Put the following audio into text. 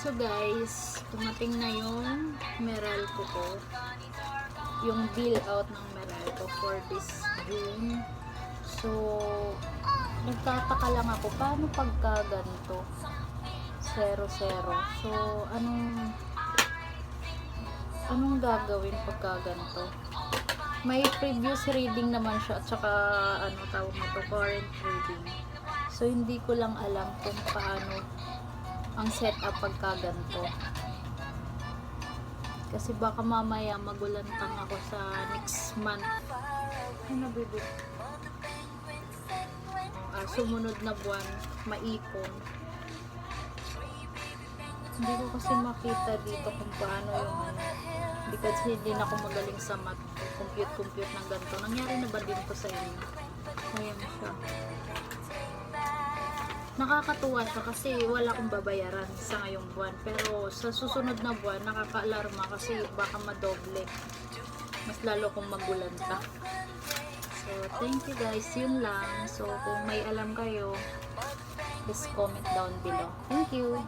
So guys, tumating na yung Meralco ko. Yung bill out ng Meralco for this June. So, nagtataka lang ako, paano pagka ganito? 0-0. So, anong gagawin pagka ganito? May previous reading naman siya at saka tawag nito, current reading. So, hindi ko lang alam kung paano ang setup pagka ganito. Kasi baka mamaya magulantang ako sa next month. Ano baby? Sumunod na buwan, maipon. Hindi ko kasi makita dito kung paano yung hindi kasi hindi na ako magaling sa math. Compute ng ganito. Nangyari na ba din to sa inyo? Ayan siya. Nakakatuwa siya kasi wala akong babayaran sa ngayong buwan. Pero sa susunod na buwan, nakaka-alarma kasi baka madoble. Mas lalo kong magulanta. So, thank you guys. Yun lang. So, kung may alam kayo, please comment down below. Thank you.